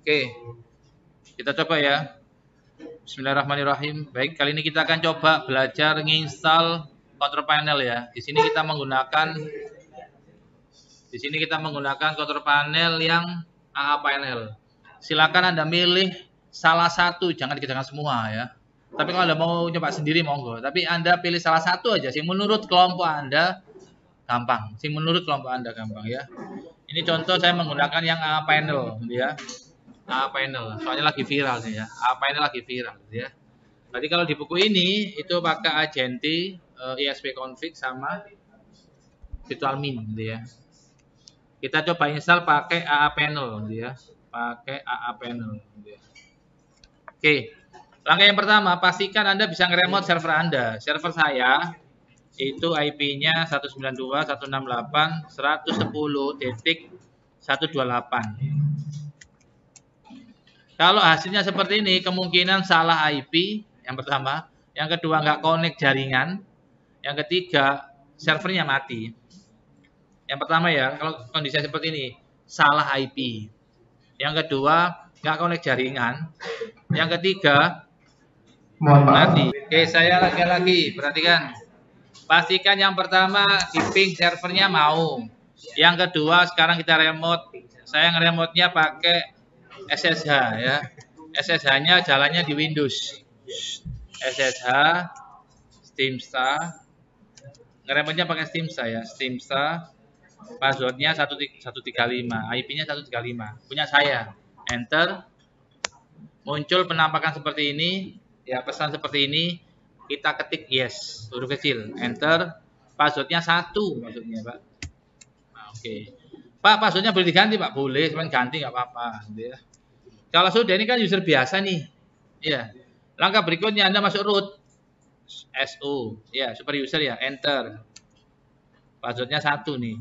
Oke, kita coba ya. Bismillahirrahmanirrahim. Baik, kali ini kita akan coba belajar menginstal control panel ya. Di sini kita menggunakan control panel yang AA panel. Silakan Anda milih salah satu, jangan dikerjakan semua ya. Tapi kalau Anda mau coba sendiri monggo. Tapi Anda pilih salah satu aja sih menurut kelompok Anda gampang. Ya. Ini contoh saya menggunakan yang AA panel ya. AA panel, soalnya lagi viral nih ya. AA panel lagi viral ya. Berarti kalau di buku ini itu pakai Agenti, ISP config sama virtualmin gitu ya. Kita coba install pakai AA panel gitu ya. Pakai AA panel gitu ya. Oke. Langkah yang pertama, pastikan Anda bisa nge-remote server Anda. Server saya itu IP-nya 192.168.110.128. Kalau hasilnya seperti ini, kemungkinan salah IP yang pertama, yang kedua nggak connect jaringan, yang ketiga servernya mati. Yang pertama ya, kalau kondisi seperti ini, salah IP. Yang kedua nggak connect jaringan, yang ketiga mati. Oke, saya lagi perhatikan. Pastikan yang pertama di ping servernya mau. Yang kedua sekarang kita remote. Saya nge-remote-nya pakai SSH ya. SSH-nya jalannya di Windows. SSH Steamsta. Nge-remote-nya pakai Steamsta ya. Steamsta. Password-nya 135, IP-nya 135. Punya saya. Enter. Muncul penampakan seperti ini, ya pesan seperti ini. Kita ketik yes, huruf kecil. Enter. Password-nya 1 maksudnya, Pak. Nah, oke. Pak, password-nya boleh diganti, Pak? Boleh, cuman ganti nggak apa-apa gitu ya. Kalau sudah, ini kan user biasa nih. Ya. Langkah berikutnya Anda masuk root. SU. Ya, super user ya. Enter. Passwordnya 1 nih.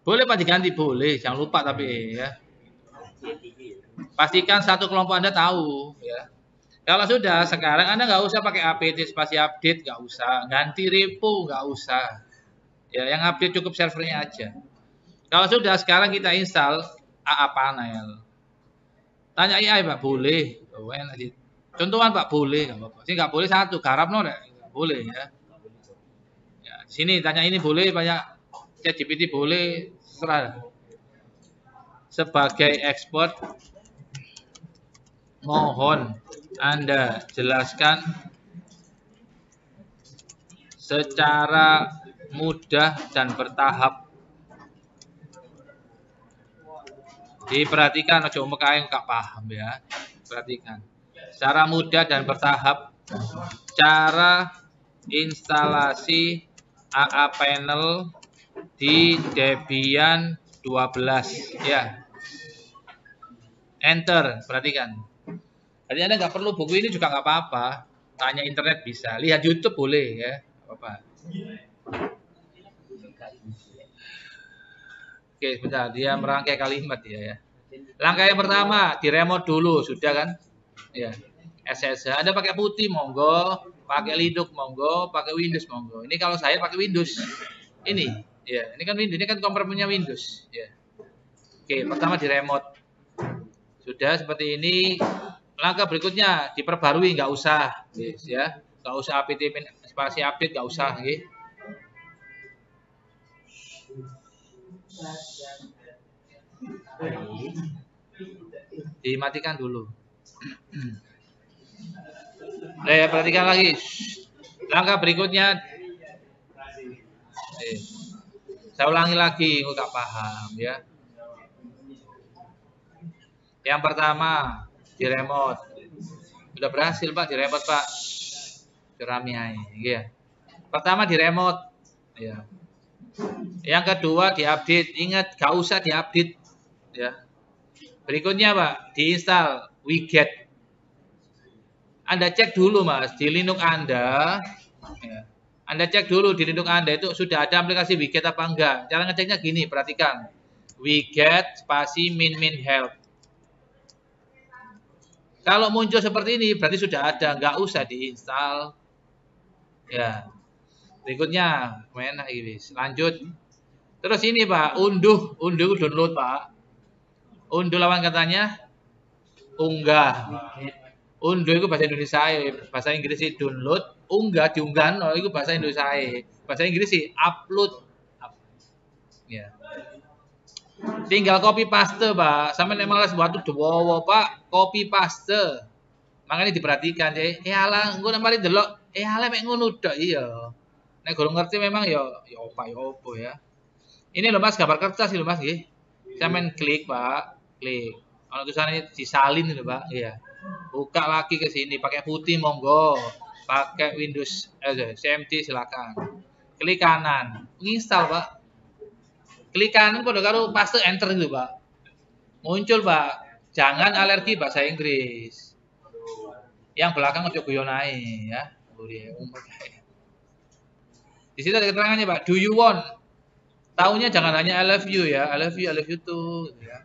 Boleh Pak diganti? Boleh. Jangan lupa tapi ya. Pastikan satu kelompok Anda tahu. Ya. Kalau sudah, sekarang Anda nggak usah pakai apt spasi update. Nggak usah. Ganti repo. Nggak usah. Ya, yang update cukup servernya aja. Kalau sudah, sekarang kita install AA panel. Tanya AI Pak, boleh. Contohan Pak, boleh. Nggak apa-apa. Sih nggak boleh satu, garap no, boleh ya. Ya. Sini tanya ini boleh, banyak ChatGPT boleh, serah. Sebagai ekspor, mohon Anda jelaskan secara mudah dan bertahap. Diperhatikan, ojo mekae nggak paham ya. Perhatikan. Secara mudah dan bertahap cara instalasi AA panel di Debian 12 ya. Enter, perhatikan. Jadi Anda nggak perlu buku ini juga nggak apa-apa. Tanya internet bisa, lihat YouTube boleh ya, apa-apa. Oke, sebentar, dia merangkai kalimat ya. Langkah yang pertama, di remote dulu, sudah kan? Ya. SSH, Anda pakai putih monggo, pakai Linux monggo, pakai Windows monggo. Ini kalau saya pakai Windows. Ini, ya, ini kan Windows, ini kan komprominya Windows, ya. Oke, pertama di remote. Sudah seperti ini. Langkah berikutnya diperbarui, nggak usah, yes, ya. Nggak usah apt spasi update, nggak usah, gitu. Dimatikan dulu. Perhatikan lagi. Langkah berikutnya. Saya ulangi lagi, nggak paham ya. Yang pertama di remote. Sudah berhasil Pak di remote Pak. Ceramiai, ya. Pertama di remote, ya. Yang kedua diupdate, ingat gak usah diupdate ya. Berikutnya Pak, diinstal Wiget. Anda cek dulu Mas di Linux Anda ya. Anda cek dulu di Linux Anda itu sudah ada aplikasi Wiget apa enggak. Cara ngeceknya gini, perhatikan. Wiget spasi min help. Kalau muncul seperti ini berarti sudah ada, nggak usah diinstal. Ya. Berikutnya, mana ini? Lanjut. Terus ini Pak, unduh download Pak. Unduh lawan katanya unggah. Unduh itu bahasa Indonesia, bahasa Inggris sih download, unggah diunggah, no, itu bahasa Indonesia. Bahasa Inggris sih upload. Ya. Tinggal copy paste, Pak. Sampai nek males buat dowo, Pak, copy paste. Makanya diperhatikan, alah, engko nek mari delok, alah mek ngono tok iya. Nek gurung ngerti memang ya opo ya. Ini loh Mas, gambar kertas sih loh Mas nggih. Sampeyan klik, Pak. Klik. Kalau tulisannya disalin itu, Pak. Iya. Buka lagi ke sini pakai putih monggo. Pakai Windows CMD silakan. Klik kanan. Install, Pak. Klik kanan pada karo paste enter gitu, Pak. Muncul, Pak. Jangan alergi bahasa Inggris. Yang belakang ojo guyonae ya. Di situ ada keterangannya, Pak. Do you want? Taunya jangan hanya I love you ya. I love you too ya.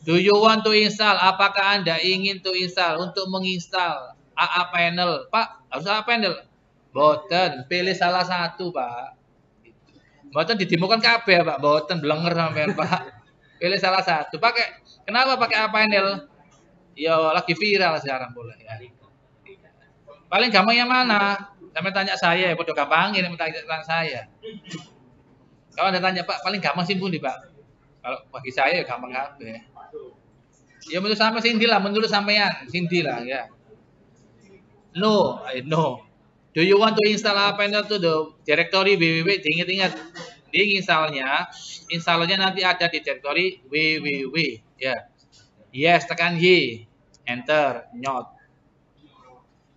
Do you want to install? Apakah Anda ingin to install? Untuk menginstal AA panel. Pak, harus AA panel. Boten, pilih salah satu, Pak. Boten didemokan kabeh, Pak. Boten blenger sampean, Pak. Pilih salah satu. Kenapa pakai AA panel? Ya lagi viral sekarang boleh ya. Paling gampang yang mana? Sampai tanya saya, bodoh gampang ini tanya saya. Kalau Anda tanya, Pak, paling gampang sih Pak. Kalau bagi saya ya gampang kabeh. Ya menurut sampai Cindy lah, menurut sampean Cindy lah ya. No. Do you want to install a panel to the directory www? Ingat-ingat, di installernya nanti ada di directory www ya. Yes, tekan Y, enter, nyot.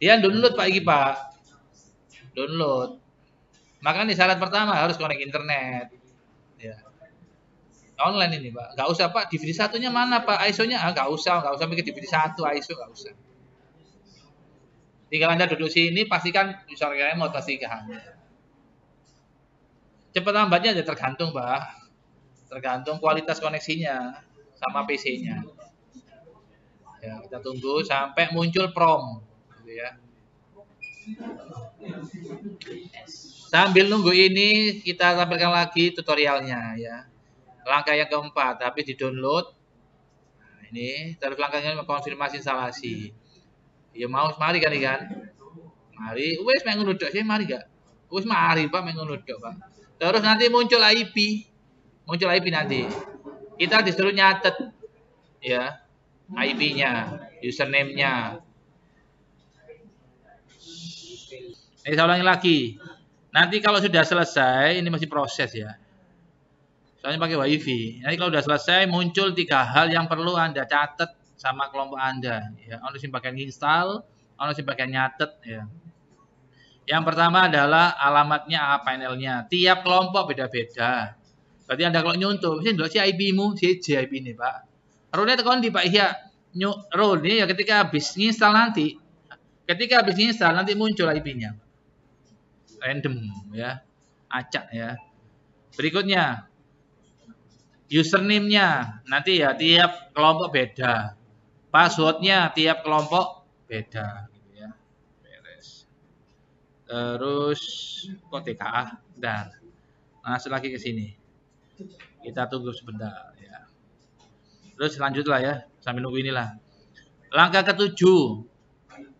Dia download Pak iki Pak. Download. Makanya syarat pertama harus connect internet. Ya. Online ini Pak. Nggak usah Pak, DVD satunya mana Pak? ISO-nya nggak usah bikin DVD 1 ISO nggak usah. Tinggal Anda duduk sini, pastikan user remote pastikan. Cepat lambatnya ya tergantung Pak. Tergantung kualitas koneksinya sama PC-nya. Ya, kita tunggu sampai muncul prom gitu ya. Sambil nunggu ini kita tampilkan lagi tutorialnya ya. Langkah yang keempat, tapi di-download. Nah, ini terus langkahnya konfirmasi instalasi. Ya mau mari kan. Mari, wes mek ngono tok sih mari gak? Wes mari Pak mek ngono tok, Pak. Terus nanti muncul IP. Muncul IP nanti. Kita disuruh nyatet ya. IP-nya, username-nya. Ini saya ulangi lagi. Nanti kalau sudah selesai, ini masih proses ya. Soalnya pakai WiFi. Nanti kalau sudah selesai, muncul 3 hal yang perlu Anda catat sama kelompok Anda. Ya, ono sing bagian install, ono sing bagian nyatet ya. Yang pertama adalah alamatnya panelnya. Tiap kelompok beda-beda. Berarti Anda kalau nyuntuh, sih si IP-mu, si IP ini Pak. Rune tekan di Pak Ihya. Rune ya ketika habis install nanti. Ketika habis install nanti muncul IP-nya. Random ya. Acak ya. Berikutnya username-nya nanti ya tiap kelompok beda. Password-nya tiap kelompok beda gitu ya. Beres. Terus kok TKA dan masuk lagi ke sini. Kita tunggu sebentar ya. Terus lanjutlah ya, sambil nunggu inilah. Langkah ketujuh,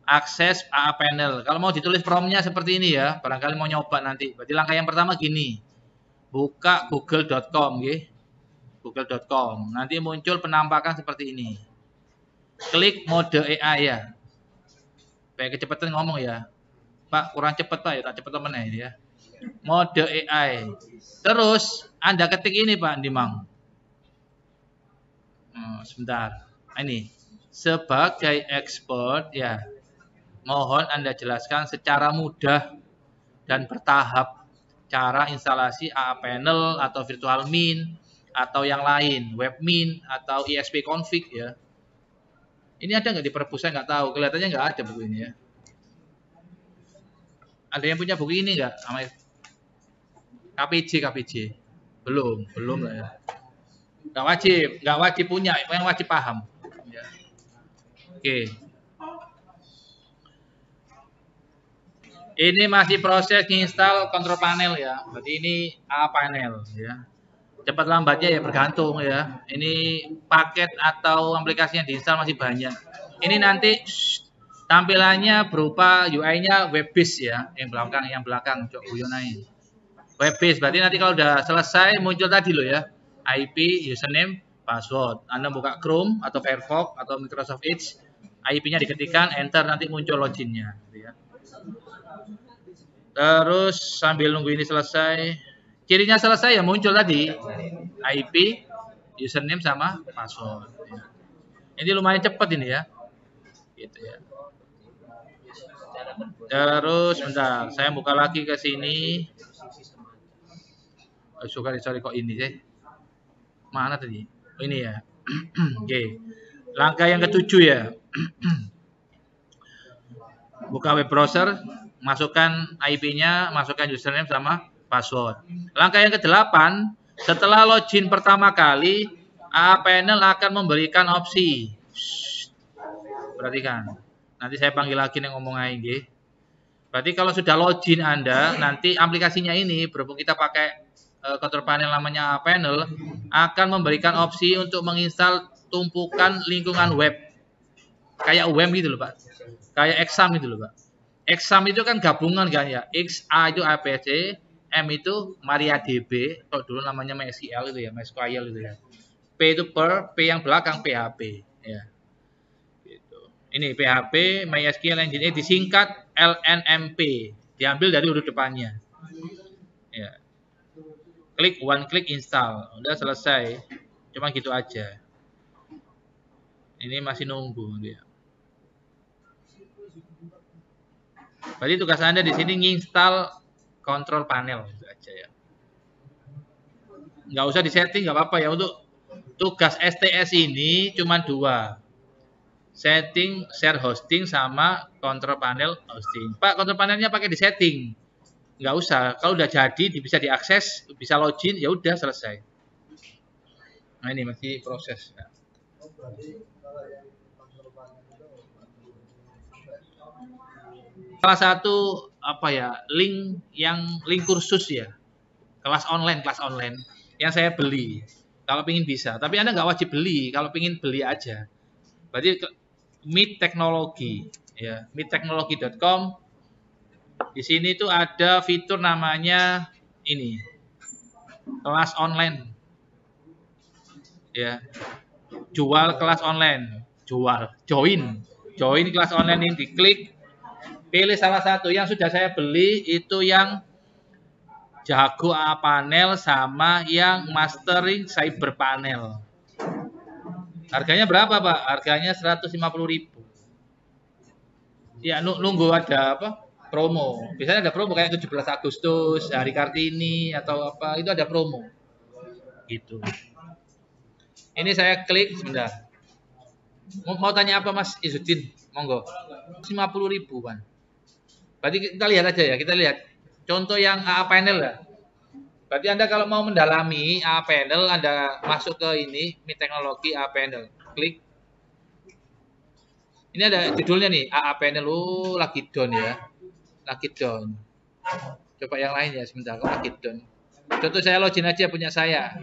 akses AA panel. Kalau mau ditulis promnya seperti ini ya, barangkali mau nyoba nanti. Berarti langkah yang pertama gini, buka google.com, google.com. Nanti muncul penampakan seperti ini. Klik mode AI ya. Kayak kecepatan ngomong ya. Pak, kurang cepat Pak ya, tak cepat temen ya. Mode AI. Terus Anda ketik ini Pak Dimang. Sebentar. Ini sebagai expert ya. Mohon Anda jelaskan secara mudah dan bertahap cara instalasi AA panel atau virtual min atau yang lain, web min atau ISP config ya. Ini ada nggak di perpus? Saya nggak tahu. Kelihatannya nggak ada buku ini ya. Ada yang punya buku ini nggak? KPJ. Belum lah ya. Nggak wajib punya, yang wajib paham. Ya. Oke. Ini masih proses install control panel ya. Berarti ini A panel ya. Cepat lambatnya ya bergantung ya. Ini paket atau aplikasi yang diinstal masih banyak. Ini nanti tampilannya berupa UI-nya web based ya, yang belakang cok guyonain. Web based berarti nanti kalau udah selesai muncul tadi loh ya. IP, username, password. Anda buka Chrome atau Firefox atau Microsoft Edge, IP-nya diketikkan, enter nanti muncul loginnya gitu ya. Terus sambil nunggu ini selesai, cirinya selesai ya muncul tadi IP, username sama password. Ini lumayan cepat ini ya, gitu ya. Terus bentar, saya buka lagi ke sini. Sorry kok ini sih. Mana tadi? Oh, ini ya. Oke. Langkah yang ketujuh ya. Buka web browser, masukkan IP-nya, masukkan username sama password. Langkah yang ke-8, setelah login pertama kali, AA Panel akan memberikan opsi. Perhatikan. Nanti saya panggil lagi yang ngomong AIG. Berarti kalau sudah login Anda, nanti aplikasinya ini, berhubung kita pakai control panel namanya AA Panel, akan memberikan opsi untuk menginstal tumpukan lingkungan web. Kayak UM gitu loh Pak. Kayak exam gitu loh Pak. Exam itu kan gabungan kan ya. XA itu APC, M itu MariaDB, kalau dulu namanya MySQL itu ya, MySQL itu ya. P itu per, P yang belakang PHP ya. Gitu. Ini PHP MySQL Engine disingkat LNMP, diambil dari huruf depannya. Ya. One click install. Udah selesai. Cuma gitu aja. Ini masih nunggu dia. Berarti tugas Anda di sini nginstal control panel gitu aja ya. Nggak usah disetting, nggak apa-apa ya. Untuk tugas STS ini cuma 2. Setting share hosting sama control panel hosting. Pak, control panelnya pakai di setting. Nggak usah. Kalau udah jadi, bisa diakses, bisa login, ya udah selesai. Nah ini masih proses. Ya. Salah satu apa ya link kursus ya, kelas online yang saya beli. Kalau pingin bisa, tapi Anda nggak wajib beli. Kalau pingin beli aja. Berarti Meet Teknologi ya, meetteknologi.com. Di sini tuh ada fitur namanya ini kelas online ya, jual kelas online, join kelas online ini, diklik, pilih salah satu. Yang sudah saya beli itu yang Jago AA Panel sama yang Mastering Cyber Panel. Harganya berapa Pak? Harganya 150.000. Ya nunggu ada apa? Promo. Biasanya ada promo kayak 17 Agustus, Hari Kartini atau apa, itu ada promo. Gitu. Ini saya klik sebentar. Mau tanya apa Mas Izudin? Monggo. 50.000 Pak. Berarti kita lihat aja ya, kita lihat. Contoh yang AA Panel ya. Berarti Anda kalau mau mendalami AA Panel, Anda masuk ke ini, Meet Teknologi AA Panel. Klik. Ini ada judulnya nih, AA Panel. Oh, lagi down ya. Lagi down. Coba yang lain ya sebentar, lagi down. Contoh saya login aja punya saya.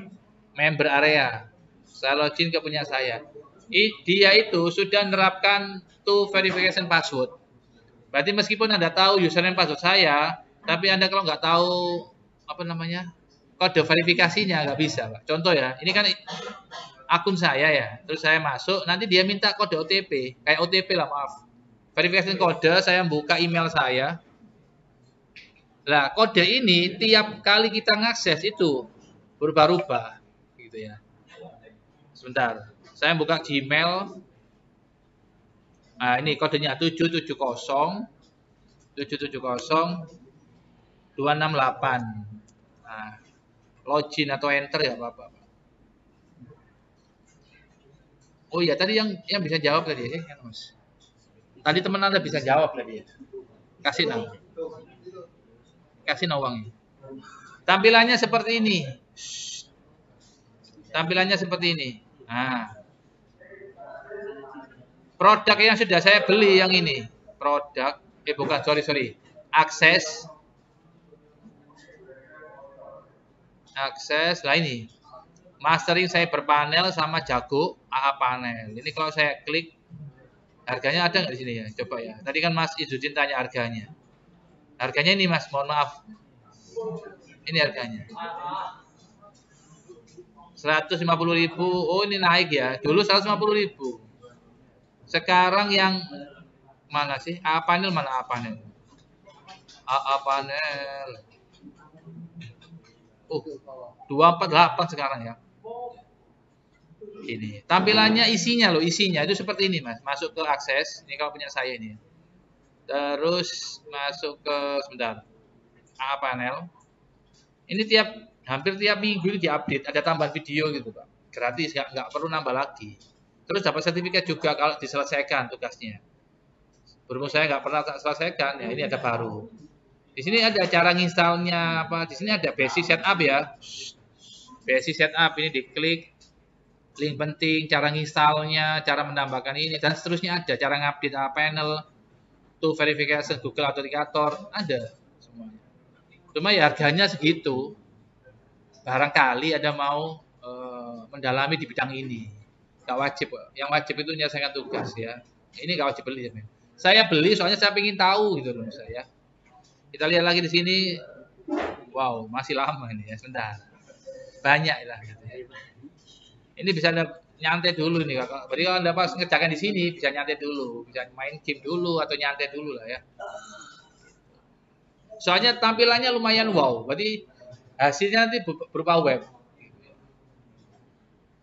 Member area. Saya login ke punya saya. Dia itu sudah menerapkan two verification password. Berarti meskipun Anda tahu username password saya, tapi Anda kalau nggak tahu apa namanya kode verifikasinya nggak bisa, Pak. Contoh ya, ini kan akun saya ya, terus saya masuk, nanti dia minta kode OTP, kayak OTP lah maaf. Verifikasi kode, saya buka email saya. Nah, kode ini tiap kali kita ngakses itu berubah-ubah, gitu ya. Sebentar, saya buka Gmail. Nah, ini kodenya 770 268. Nah, login atau enter ya Bapak. Oh iya, tadi yang bisa jawab tadi ya, Mas. Tadi teman Anda bisa jawab tadi ya. Kasih nama. Kasih uangnya. Tampilannya seperti ini. Tampilannya seperti ini. Nah. Produk yang sudah saya beli yang ini. Produk, bukan, sorry. Akses, lah ini. Mastering Cyber Panel sama Jago AA panel. Ini kalau saya klik, harganya ada nggak di sini ya? Coba ya. Tadi kan Mas Izudin tanya harganya. Harganya ini Mas, mohon maaf. Ini harganya. 150.000. Oh, ini naik ya. Dulu 150.000. Sekarang yang mana sih? AA panel mana AA panel? AA panel. 248 sekarang ya. Ini tampilannya, isinya loh, isinya itu seperti ini Mas. Masuk ke akses, ini kalau punya saya ini. Terus masuk ke sebentar. AA panel. Ini hampir tiap minggu ini diupdate, ada tambahan video gitu Pak. Gratis, nggak perlu nambah lagi. Terus dapat sertifikat juga kalau diselesaikan tugasnya. Berhubung saya nggak pernah selesaikan, ya ini ada baru. Di sini ada cara nginstalnya apa? Di sini ada basic setup ya. Basic setup ini diklik. Link penting, cara nginstalnya, cara menambahkan ini dan seterusnya ada. Cara ngupdate panel, to verification Google Authenticator ada semuanya. Cuma ya harganya segitu. Barangkali ada mau mendalami di bidang ini. Gak wajib. Yang wajib itu menyelesaikan tugas ya. Ini gak wajib beli ya. Saya beli soalnya saya ingin tahu gitu loh saya. Kita lihat lagi di sini. Wow, masih lama ini ya, sebentar. Banyak lah gitu ya. Ini bisa nyantai dulu nih Kakak. Berarti kalau Anda pas ngerjakan di sini bisa nyantai dulu, bisa main game dulu atau nyantai dulu lah ya. Soalnya tampilannya lumayan wow. Berarti hasilnya nanti berupa web.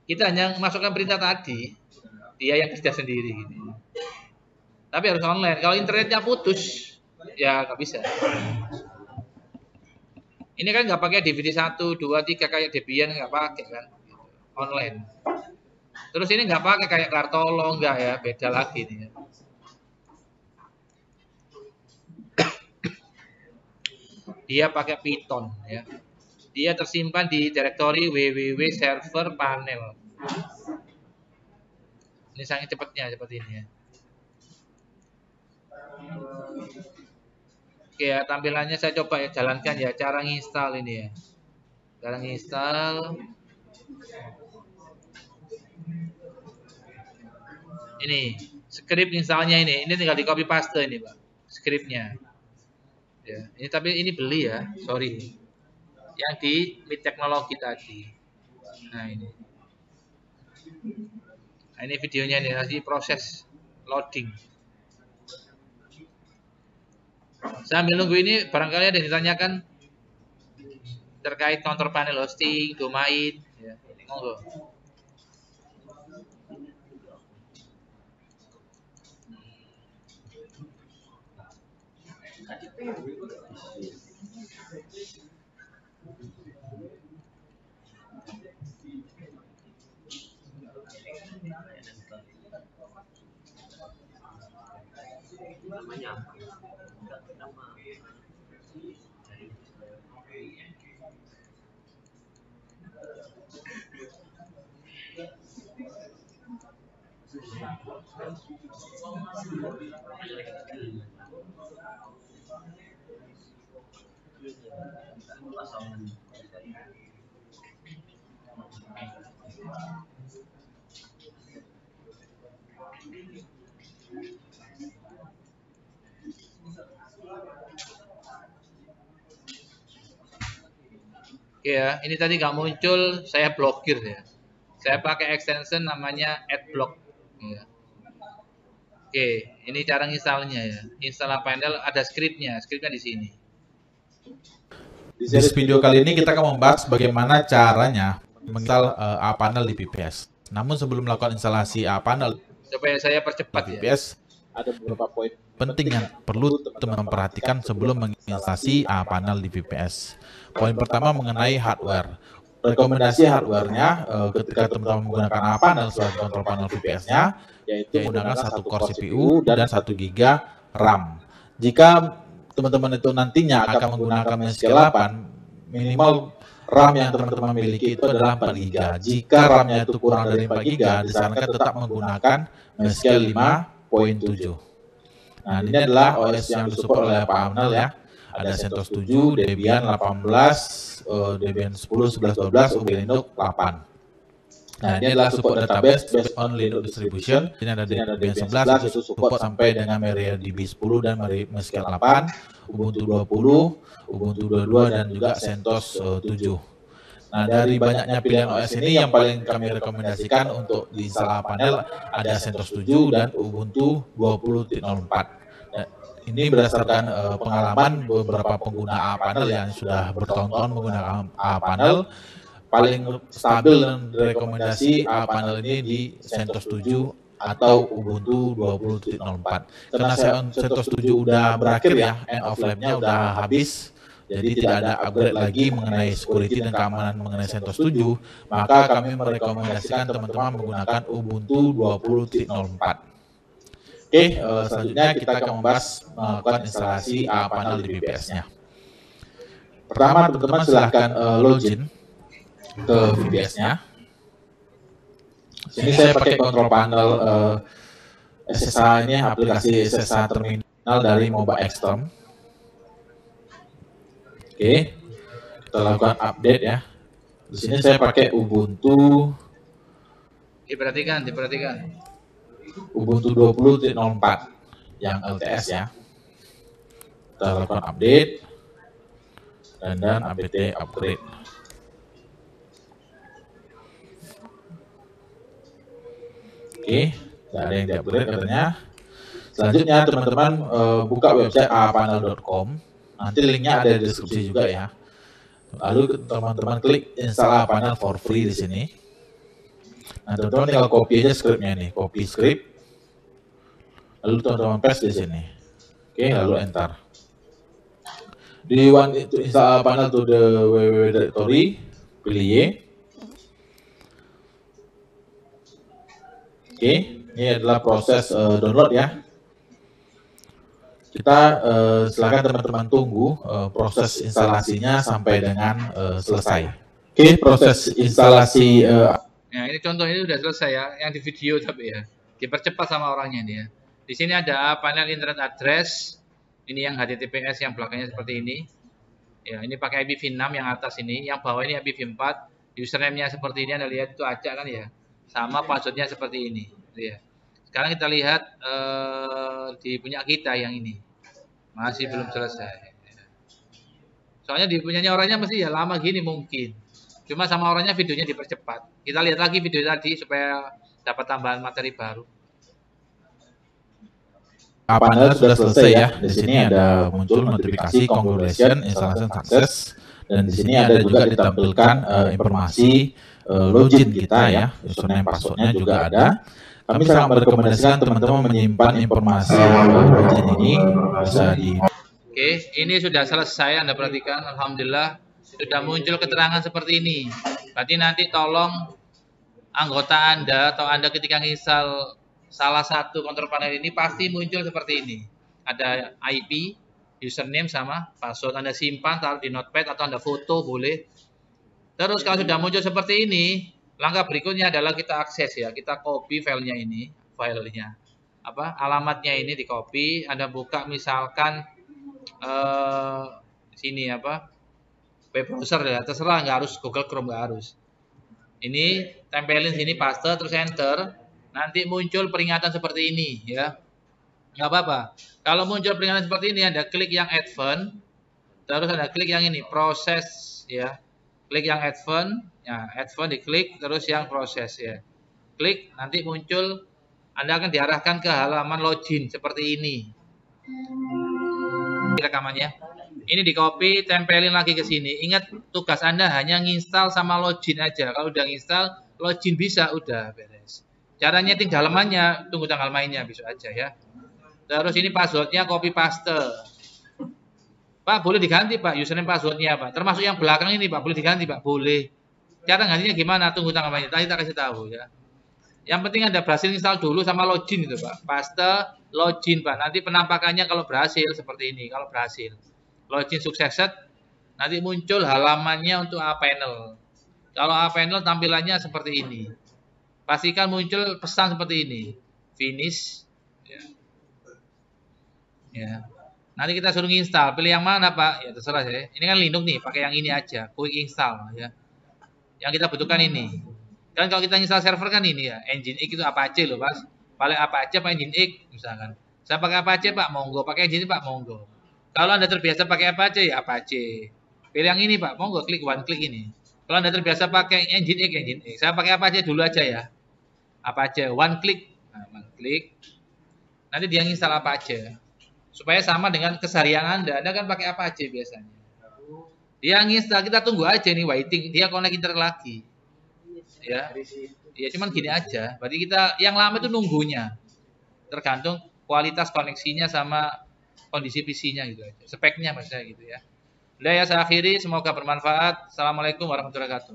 Kita hanya masukkan perintah tadi, dia yang kerja sendiri gitu. Tapi harus online. Kalau internetnya putus, ya nggak bisa. Ini kan nggak pakai DVD 1, 2, 3 kayak Debian, nggak pakai kan. Online. Terus ini nggak pakai kayak Kartolo, nggak ya, beda lagi nih. Dia pakai Python ya. Dia tersimpan di direktori www server panel. Ini sangat cepatnya seperti ini ya. Oke ya, tampilannya saya coba ya jalankan ya, cara nginstal ini ya. Cara nginstal. Ini script installnya ini tinggal di copy paste ini Pak, scriptnya. Ya, ini tapi ini beli ya, sorry. Yang di Meet Teknologi tadi. Nah ini. Nah, ini videonya nih, lagi proses loading. Sambil nunggu ini barangkali ada yang ditanyakan terkait counter panel hosting, domain, ya. Monggo. Oke ya, ini tadi nggak muncul, saya blokir ya. Saya pakai extension namanya AdBlock. Ya. Oke, ini cara installnya ya. Install panel ada scriptnya di sini. Di video kali ini kita akan membahas bagaimana caranya menginstal A-Panel di VPS. Namun sebelum melakukan instalasi A-Panel, supaya saya percepat di VPS, ada beberapa poin penting yang perlu teman-teman perhatikan sebelum menginstalasi A-Panel di VPS. Poin pertama mengenai hardware. Rekomendasi hardware-nya ketika teman-teman menggunakan A-Panel sebagai kontrol panel VPS-nya, yaitu menggunakan 1 core CPU dan 1 GB RAM. Jika teman-teman itu nantinya akan menggunakan MySQL 8, minimal RAM yang teman-teman miliki itu adalah 4 GB. Jika RAM-nya itu kurang dari 4 GB, disarankan tetap menggunakan MySQL 5.7. Nah, ini adalah OS yang disupport oleh A-Panel ya. Ada CentOS 7, Debian 18, Debian 10, 11, 12, Ubuntu 8. Nah, ini adalah support database based on Linux distribution. Ini ada Debian 11 itu support sampai dengan MariaDB 10 dan MySQL 8, Ubuntu 20, Ubuntu 22 dan juga CentOS 7. Nah, dari banyaknya pilihan OS ini yang paling kami rekomendasikan untuk diinstal panel ada CentOS 7 dan Ubuntu 20.04. Nah, ini berdasarkan pengalaman beberapa pengguna panel yang sudah bertahun-tahun menggunakan panel. Paling stabil dan rekomendasi panel ini di CentOS 7 atau Ubuntu 20.04. Karena CentOS 7 udah berakhir ya, end of life-nya udah habis, jadi tidak ada upgrade lagi mengenai security dan keamanan mengenai CentOS 7, maka kami merekomendasikan teman-teman menggunakan Ubuntu 20.04. Oke, selanjutnya kita akan membahas melakukan instalasi panel di VPS-nya. Pertama, teman-teman silahkan login ke VPS-nya. Sini saya pakai control panel SSH, ini aplikasi SSH terminal dari Mobile Xterm. Oke, kita lakukan update ya. Di sini saya pakai Ubuntu. Diperhatikan. Ubuntu 20.04 yang LTS ya. Kita lakukan update dan apt upgrade. Oke, tidak ada yang di-upgrade katanya. Selanjutnya teman-teman buka website aapanel.com. Nanti linknya ada di deskripsi juga ya. Lalu teman-teman klik install aapanel for free di sini. Nah, teman-teman tinggal copy aja scriptnya nih, copy script. Lalu teman-teman paste di sini. Oke, lalu enter. Do you want to install aapanel to the www directory? Pilih Y. Oke, ini adalah proses download ya. Kita silakan teman-teman tunggu proses instalasinya sampai dengan selesai. Oke, proses instalasi. Nah, ini contohnya sudah selesai ya, yang di video tapi ya, dipercepat sama orangnya ini ya. Di sini ada panel internet address, ini yang HTTPS yang belakangnya seperti ini. Ya, ini pakai IPv6 yang atas ini, yang bawah ini IPv4. Username-nya seperti ini, Anda lihat itu acak kan ya. Sama passwordnya seperti ini ya. Sekarang kita lihat di punya kita yang ini masih belum selesai, soalnya di punyanya orangnya mesti ya lama gini mungkin, cuma sama orangnya videonya dipercepat. Kita lihat lagi video tadi supaya dapat tambahan materi baru. Panel sudah selesai ya. Di sini ada muncul notifikasi congratulations installation success, dan di sini ada juga ditampilkan informasi login kita ya, username passwordnya juga ada. Kami sangat merekomendasikan teman-teman menyimpan informasi login ini bisa di. Oke, ini sudah selesai, Anda perhatikan, alhamdulillah sudah muncul keterangan seperti ini. Berarti nanti tolong anggota Anda atau Anda ketika install salah satu kontrol panel ini pasti muncul seperti ini. Ada IP, username sama password. Anda simpan, taruh di notepad atau Anda foto boleh. Terus kalau sudah muncul seperti ini, langkah berikutnya adalah kita akses ya, kita copy filenya ini, alamatnya ini di copy. Anda buka misalkan sini web browser ya, terserah, nggak harus Google Chrome, nggak harus. Ini tempelin sini, paste, terus enter. Nanti muncul peringatan seperti ini ya, nggak apa-apa. Kalau muncul peringatan seperti ini, Anda klik yang advance, terus Anda klik yang ini proses ya. Klik yang advance, ya advance diklik, terus yang proses ya. Klik, nanti muncul, Anda akan diarahkan ke halaman login seperti ini. Rekamannya. Ini di copy, tempelin lagi ke sini. Ingat tugas Anda hanya nginstal sama login aja. Kalau udah nginstal, login bisa, udah beres. Cara nyeting dalamannya, tunggu tanggal mainnya besok aja ya. Terus ini passwordnya copy paste. Pak, boleh diganti Pak, username passwordnya Pak. Termasuk yang belakang ini Pak, boleh diganti Pak, boleh. Cara gantinya gimana? Tunggu tanggal mainnya. Tadi kita kasih tahu ya. Yang penting Anda berhasil install dulu sama login itu Pak. Paste, login Pak. Nanti penampakannya kalau berhasil seperti ini. Kalau berhasil, login successed, nanti muncul halamannya untuk aapanel. Kalau aapanel tampilannya seperti ini. Pastikan muncul pesan seperti ini. Finish. Ya. Nanti kita suruh install, pilih yang mana Pak? Ya terserah ya. Ini kan Linux nih, pakai yang ini aja, quick install ya. Yang kita butuhkan ini. Kan kalau kita install server kan ini ya, Nginx itu Apache loh, Mas. Paling Apache apa Nginx misalkan. Saya pakai Apache, Pak, monggo. Pakai Nginx, Pak, monggo. Kalau Anda terbiasa pakai Apache, ya Apache. Pilih yang ini, Pak, monggo, klik one click ini. Kalau Anda terbiasa pakai Nginx. Saya pakai Apache dulu aja ya. Apache, one click. Nah, one click. Nanti dia install Apache. Supaya sama dengan keseharian Anda kan pakai Apache biasanya. Dia install, kita tunggu aja nih, waiting. Dia connect internet lagi. Ya, ya cuman gini aja. Berarti kita yang lama itu nunggunya, tergantung kualitas koneksinya sama kondisi PC-nya gitu aja, speknya maksudnya gitu ya. Udah ya, saya akhiri, semoga bermanfaat. Assalamualaikum warahmatullahi wabarakatuh.